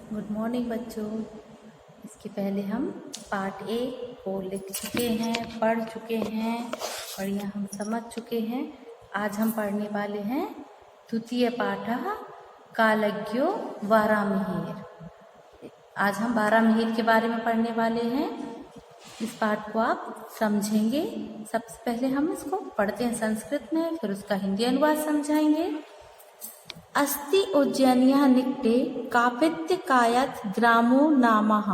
Good morning बच्चों। इसके पहले हम पार्ट ए को लिख चुके हैं, पढ़ चुके हैं और यह हम समझ चुके हैं। आज हम पढ़ने वाले हैं द्वितीय पाठः कालज्ञो वारामिहिर। आज हम वारामिहिर के बारे में पढ़ने वाले हैं। इस पाठ को आप समझेंगे। सबसे पहले हम इसको पढ़ते हैं संस्कृत में, फिर उसका हिंदी अनुवाद समझाएंगे। अस्ति उज्जैन्याः निकटे कापित्यकायत ग्रामो नामः।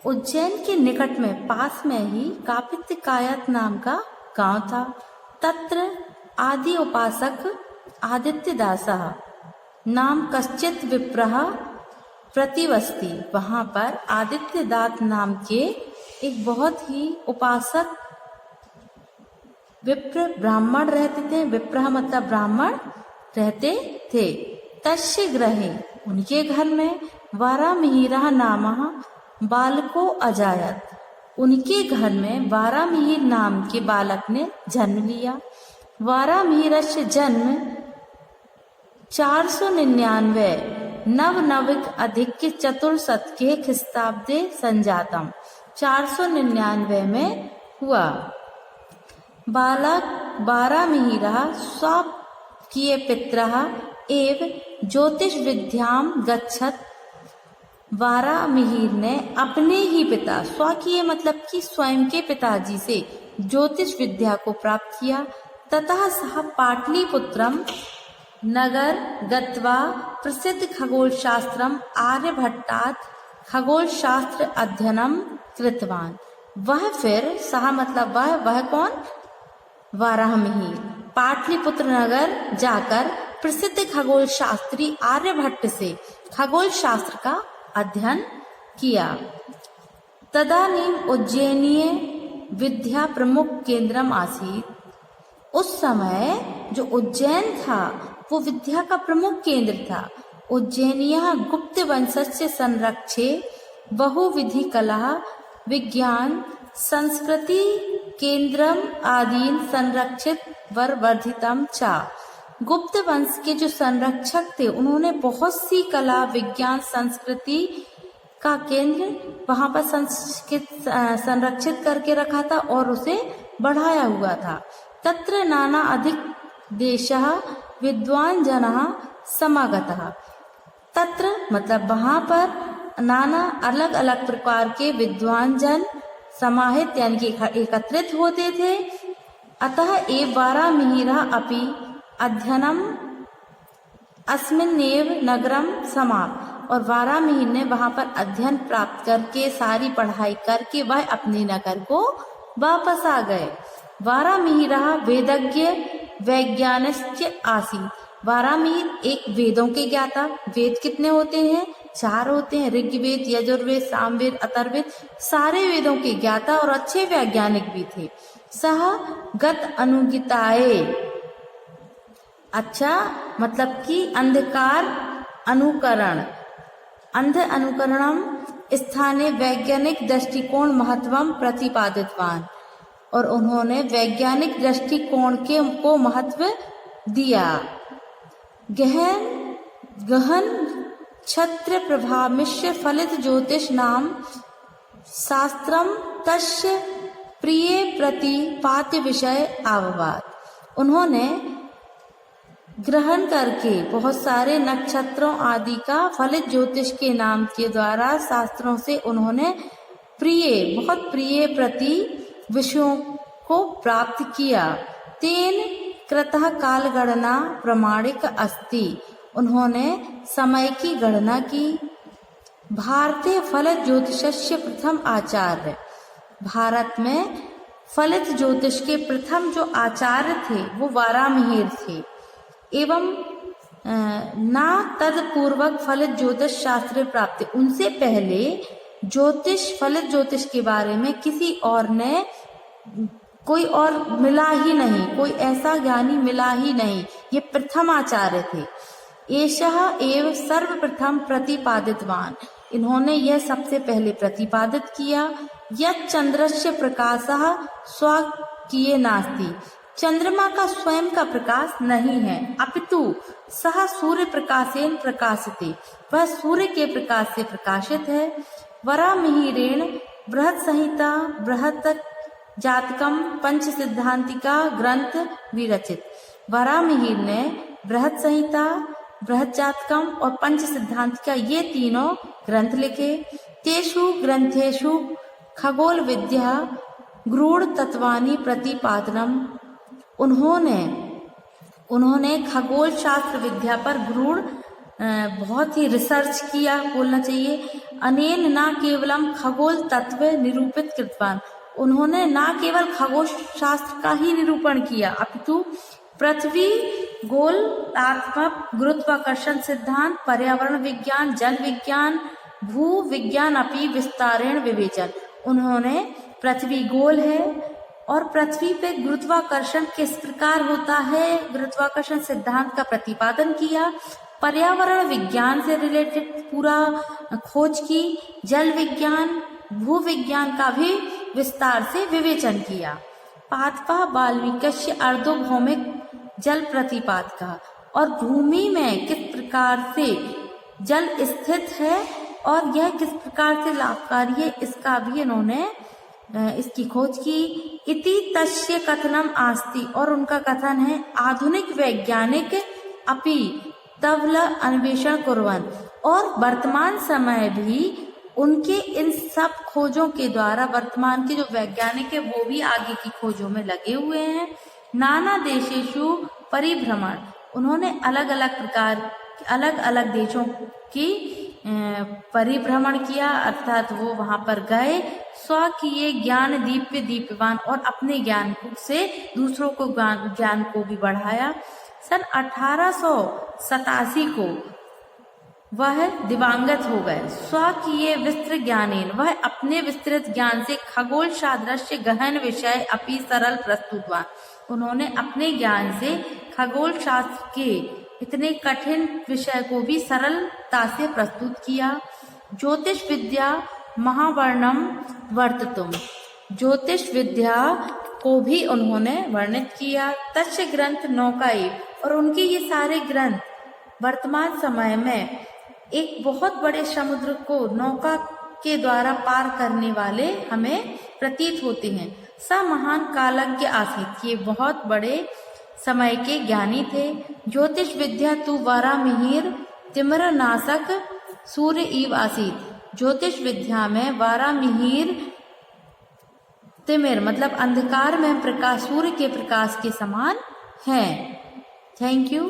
उज्जैन के निकट में, पास में ही कापित्यकायत नाम का गांव था। तत्र आदि उपासक आदित्यदासः नाम कश्चित् विप्रः प्रतिवसति। वहां पर आदित्यदास नाम के एक बहुत ही उपासक विप्र ब्राह्मण रहते थे। विप्रः मतलब ब्राह्मण रहते थे। तस्य गृहे, उनके घर में, वारामिहिरः नामः बालको अजायत। उनके घर में वारामिहिर नाम के बालक ने जन्म लिया। वारामिहिरस्य जन्म 499 नवनविक अधिक चतुर्शतके ख्रीस्ताब्दे संजातम। 499 में हुआ। बालक वारामिहिरः स्वकीय पितरः एव ज्योतिष विद्याम गच्छत। वारामिहिर ने अपने ही पिता, स्वकीय मतलब कि स्वयं के पिताजी से ज्योतिष विद्या को प्राप्त किया। ततः सः पाटलिपुत्रम नगर गत्वा प्रसिद्ध खगोल शास्त्रम आर्यभट्टात् खगोल शास्त्र अध्ययनम कृतवान। वह फिर, सः मतलब वह कौन? वारामिहिर पाटलिपुत्र नगर जाकर प्रसिद्ध खगोल शास्त्री आर्यभट्ट से खगोल शास्त्र का अध्ययन किया। तदानीम उज्जैनीय विद्या प्रमुख केंद्रम आसीत्। उस समय जो उज्जैन था वो विद्या का प्रमुख केंद्र था। उज्जैनीयः गुप्त वंशस्य संरक्षे बहुविधि कला विज्ञान संस्कृति केंद्रम आदीन संरक्षित वर्धितम चा। गुप्त वंश के जो संरक्षक थे उन्होंने बहुत सी कला विज्ञान संस्कृति का केंद्र वहां पर संरक्षित करके रखा था और उसे बढ़ाया हुआ था। तत्र नाना अधिक देशः विद्वान जनः समागतः। तत्र मतलब वहां पर नाना अलग अलग प्रकार के विद्वान जन समाहित यानी कि एकत्रित होते थे। अतः एव वारामिहिरः अपि अध्ययनम अस्मिन्नेव नगरम समाप्त। और वारामिहिर ने वहां पर अध्ययन प्राप्त करके, सारी पढ़ाई करके वह अपने नगर को वापस आ गए। वारामिहिरः वेदज्ञ वैज्ञानिक आसीत्। वारामिहिर एक वेदों के ज्ञाता। वेद कितने होते हैं? 4 होते हैं, ऋग्वेद, यजुर्वेद, सामवेद, अथर्ववेद। सारे वेदों के ज्ञाता और अच्छे वैज्ञानिक भी थे। सह गत अनुगिताए, अच्छा मतलब कि अंधकार अनुकरण, अंध अनुकरणम स्थाने वैज्ञानिक दृष्टिकोण महत्वम प्रतिपादितवान। और उन्होंने वैज्ञानिक दृष्टिकोण को महत्व दिया। गहन छत्र प्रभा मिश्र फलित ज्योतिष नाम शास्त्रम तस्य प्रिय प्रतिपाद्य विषय आववाद। उन्होंने ग्रहण करके बहुत सारे नक्षत्रों आदि का फलित ज्योतिष के नाम के द्वारा शास्त्रों से उन्होंने बहुत प्रिय प्रति विषयों को प्राप्त किया। तेन कृतः काल गणना प्रमाणिक अस्ति। उन्होंने समय की गणना की। भारतीय फलित ज्योतिषस्य प्रथम आचार्य। भारत में फलित ज्योतिष के प्रथम जो आचार्य थे वो वारामिहिर थे। एवं ना तत्पूर्वक फलित ज्योतिष शास्त्र प्राप्ति। उनसे पहले फलित ज्योतिष के बारे में किसी और ने, कोई और मिला ही नहीं, कोई ऐसा ज्ञानी मिला ही नहीं। ये प्रथम आचार्य थे। एषः एव सर्वप्रथम प्रतिपादितवान। इन्होंने यह सबसे पहले प्रतिपादित किया। यत् चंद्रस्य प्रकाशः स्वकीय नास्ति। चंद्रमा का स्वयं का प्रकाश नहीं है, अपितु सह सूर्य प्रकाशेन प्रकाशते, वह सूर्य के प्रकाश से प्रकाशित है। वरामिहिरेण बृहत् संहिता बृहत् जातकम पंच सिद्धांतिका ग्रंथ विरचित। वरामिहिर ने बृहत् संहिता, बृहत् जातकम और पंच सिद्धांतिका ये तीनों ग्रंथ लिखे। तेषु ग्रंथेषु खगोल विद्या गूढ़ तत्वानि प्रतिपादनम, उन्होंने खगोल शास्त्र विद्या पर गूढ़ बहुत ही रिसर्च किया बोलना चाहिए। अनेन न केवलम खगोल तत्व निरूपित कृतवान, उन्होंने न केवल खगोल शास्त्र का ही निरूपण किया अपितु पृथ्वी गोलात्मक गुरुत्वाकर्षण सिद्धांत, पर्यावरण विज्ञान, जल विज्ञान, भू विज्ञान अपि विस्तारेण विवेचन। उन्होंने पृथ्वी गोल है और पृथ्वी पे गुरुत्वाकर्षण किस प्रकार होता है, गुरुत्वाकर्षण सिद्धांत का प्रतिपादन किया। पर्यावरण विज्ञान से रिलेटेड पूरा खोज की, जल विज्ञान, भू विज्ञान का भी विस्तार से विवेचन किया। पादपा वाल्मीकि अर्धभौमिक जल प्रतिपादका, और भूमि में किस प्रकार से जल स्थित है और यह किस प्रकार से लाभकारी है, इसका भी इन्होंने इसकी खोज की। इति तस्य कथनम आस्ति, और उनका कथन है आधुनिक वैज्ञानिक अपि तवल अन्वेषण कुर्वन्, और वर्तमान समय भी उनके इन सब खोजों के द्वारा वर्तमान के जो वैज्ञानिक है वो भी आगे की खोजों में लगे हुए हैं। नाना देशेषु परिभ्रमण, उन्होंने अलग अलग प्रकार अलग अलग देशों की परिभ्रमण किया, अर्थात वो वहां पर गए। स्वकीय ज्ञान दीप्य दीप्यवान, और अपने ज्ञान से दूसरों को ज्ञान को भी बढ़ाया। सन 1887 को वह दिवंगत हो गए। स्वकीय विस्तृत ज्ञानेन, वह अपने विस्तृत ज्ञान से खगोल सादृश्य गहन विषय अपि सरल प्रस्तुतवान, उन्होंने अपने ज्ञान से खगोल शास्त्र के इतने कठिन विषय को भी सरलता से प्रस्तुत किया। ज्योतिष विद्या महावर्णम वर्ततुम, ज्योतिष विद्या को भी उन्होंने वर्णित किया। तस्य ग्रंथ नौकाएं, और उनके ये सारे ग्रंथ वर्तमान समय में एक बहुत बड़े समुद्र को नौका के द्वारा पार करने वाले हमें प्रतीत होते हैं। स महान कालज्ञ आसीत, ये बहुत बड़े समय के ज्ञानी थे। ज्योतिष विद्या तु वारामिहिर तिमिर नाशक सूर्य इव आसीत, ज्योतिष विद्या में वारामिहिर तिमिर मतलब अंधकार में प्रकाश सूर्य के प्रकाश के समान है। Thank you.